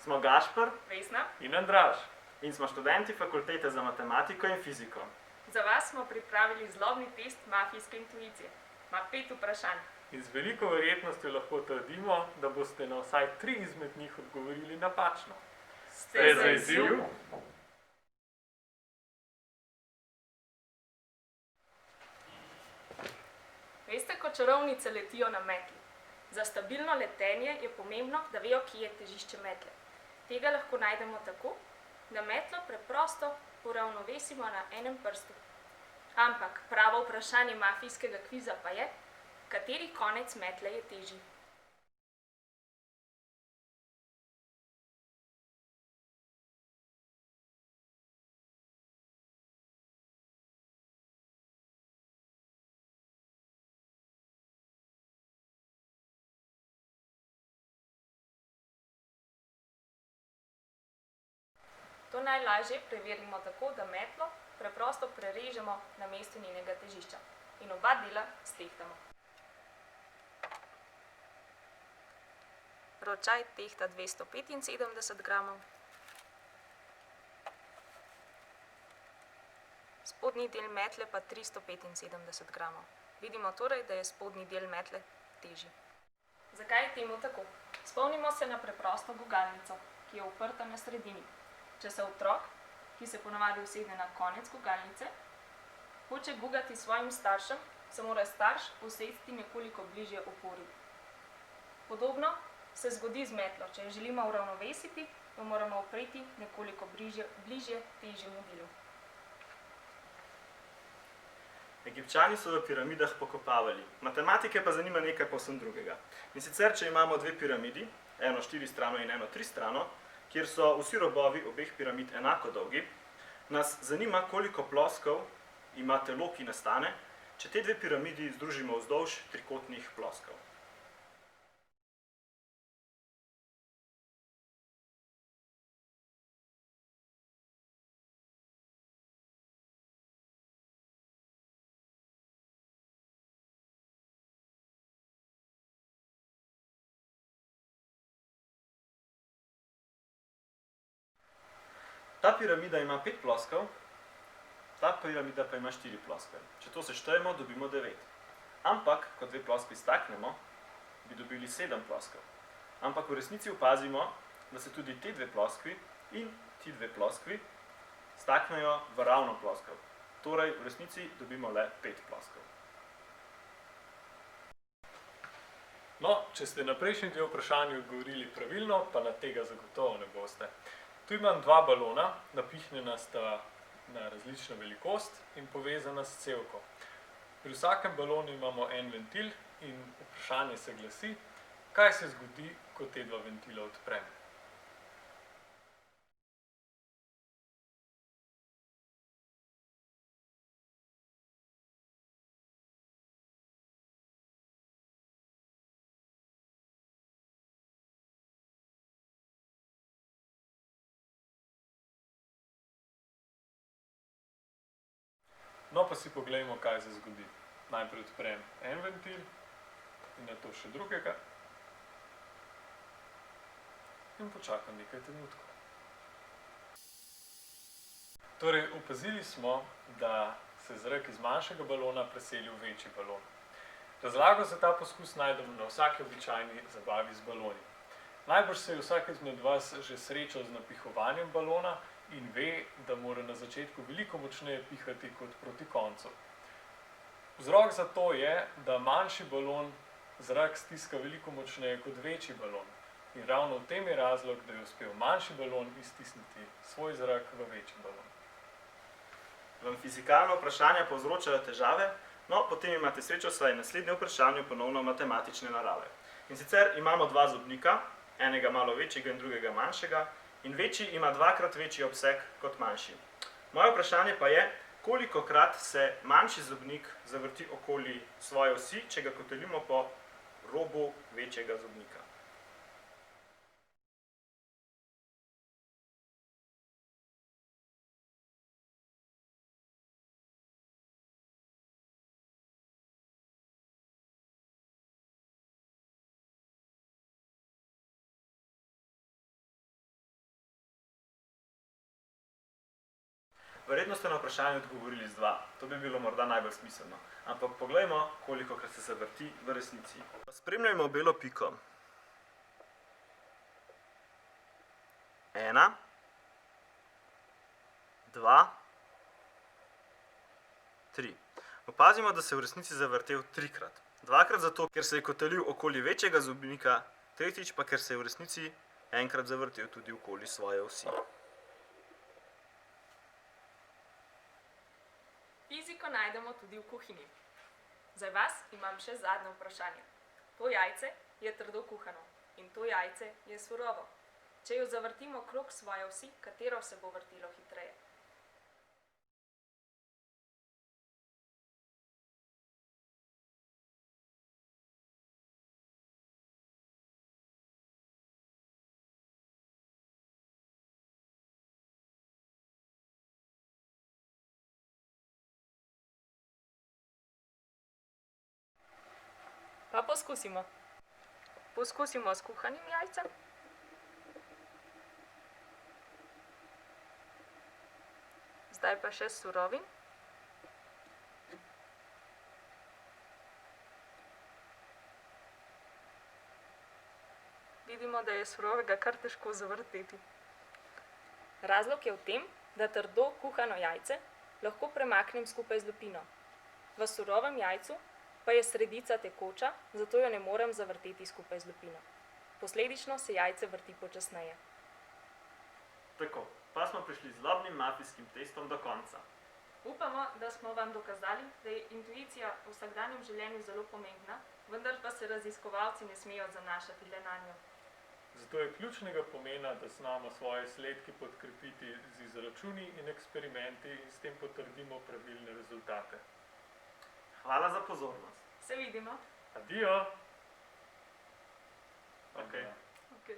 Smo Gašper Vesna. In Andraž. in smo študenti Fakultete za matematiko in fiziko. Za vas smo pripravili zlobni test mafijske intuicije. Ima 5 vprašanj. In z veliko verjetnostjo lahko trdimo, da boste na vsaj 3 izmed njih odgovorili napačno. Ste za izziv? Veste, ko čarovnice letijo na metli? Za stabilno letenje je pomembno, da vejo, kje je težišče metle. Tega lahko najdemo tako, da metlo preprosto uravnovesimo na enem prstu. Ampak pravo vprašanje mafijskega kviza pa je, kateri konec metle je težji. To najlažje preverimo tako, da metlo preprosto prerežemo na mestu njenega težišča in oba dela stehtamo. Ročaj tehta 275 gramov. Spodnji del metle pa 375 gramov. Vidimo torej, da je spodnji del metle težji. Zakaj je temu tako? Spomnimo se na preprosto gugalnico, ki je uprta na sredini. Če se otrok, ki se ponavadi usede na konec gugalnice, hoče gugati svojim staršem, se mora starš usesti nekoliko bližje opori. Podobno se zgodi z metlo. Če jo želimo uravnovesiti, jo moramo opreti nekoliko bližje težjemu delu. Egipčani so v piramidah pokopavali. Matematike pa zanima nekaj povsem drugega. In sicer, če imamo dve piramidi, eno 4-strano in eno 3-strano, kjer so vsi robovi obeh piramid enako dolgi, nas zanima, koliko ploskov ima telo, ki nastane, če te dve piramidi združimo vzdolž trikotnih ploskov. Ta piramida ima 5 ploskov, ta piramida pa ima 4 ploske. Če to seštejemo, dobimo 9. Ampak, ko dve ploskvi staknemo, bi dobili 7 ploskov. Ampak v resnici opazimo, da se tudi te dve ploskvi in ti dve ploskvi staknejo v ravno ploskov. Torej, v resnici dobimo le 5 ploskov. No, če ste na prejšnji dve vprašanju odgovorili pravilno, pa na tega zagotovo ne boste. Tu imam 2 balona, napihnjena sta na različno velikost in povezana s cevko. Pri vsakem balonu imamo en ventil in vprašanje se glasi, kaj se zgodi, ko te 2 ventila odprem. No, pa si poglejmo, kaj se zgodi. Najprej odprem en ventil in nato še drugega in počakam nekaj trenutkov. Torej, opazili smo, da se zrak iz manjšega balona preseli v večji balon. Razlago za ta poskus najdemo na vsaki običajni zabavi z baloni. Najbrž se je vsak izmed vas že srečal z napihovanjem balona in ve, da mora na začetku veliko močneje pihati kot proti koncu. Vzrok za to je, da manjši balon zrak stiska veliko močneje kot večji balon. In ravno v tem je razlog, da je uspel manjši balon iztisniti svoj zrak v večji balon. Vam fizikalna vprašanja povzročajo težave? No, potem imate srečo, saj naslednje vprašanje ponovno matematične narave. In sicer imamo 2 zobnika, enega malo večjega in drugega manjšega, in večji ima 2-krat večji obseg kot manjši. Moje vprašanje pa je, kolikokrat se manjši zobnik zavrti okoli svoje osi, če ga kotalimo po robu večjega zobnika. Verjetno ste na vprašanje odgovorili z 2. To bi bilo morda najbolj smiselno. Ampak poglejmo, kolikokrat se zavrti v resnici. Spremljajmo belo piko. 1, 2, 3. Opazimo, da se je v resnici zavrtel 3-krat. 2-krat zato, ker se je kotalil okoli večjega zobnika, 3-tič pa, ker se je v resnici enkrat zavrtel tudi okoli svoje osi. Fiziko najdemo tudi v kuhinji. Za vas imam še zadnje vprašanje. To jajce je trdo kuhano in to jajce je surovo. Če jo zavrtimo okrog svoje osi, katero se bo vrtilo hitreje? Pa poskusimo. Poskusimo s kuhanim jajcem. Zdaj pa še s surovim. Vidimo, da je surovega kar težko zavrteti. Razlog je v tem, da trdo kuhano jajce lahko premaknem skupaj z lupino. V surovem jajcu pa je sredica tekoča, zato jo ne morem zavrteti skupaj z lupino. Posledično se jajce vrti počasneje. Tako, pa smo prišli z lobnim mafijskim testom do konca. Upamo, da smo vam dokazali, da je intuicija v vsakdanjem življenju zelo pomembna, vendar pa se raziskovalci ne smejo zanašati le nanjo. Zato je ključnega pomena, da znamo svoje izsledke podkrepiti z izračuni in eksperimenti in s tem potrdimo pravilne rezultate. Hvala za pozornost. Se vidimo. Adijo! Okay. Okay.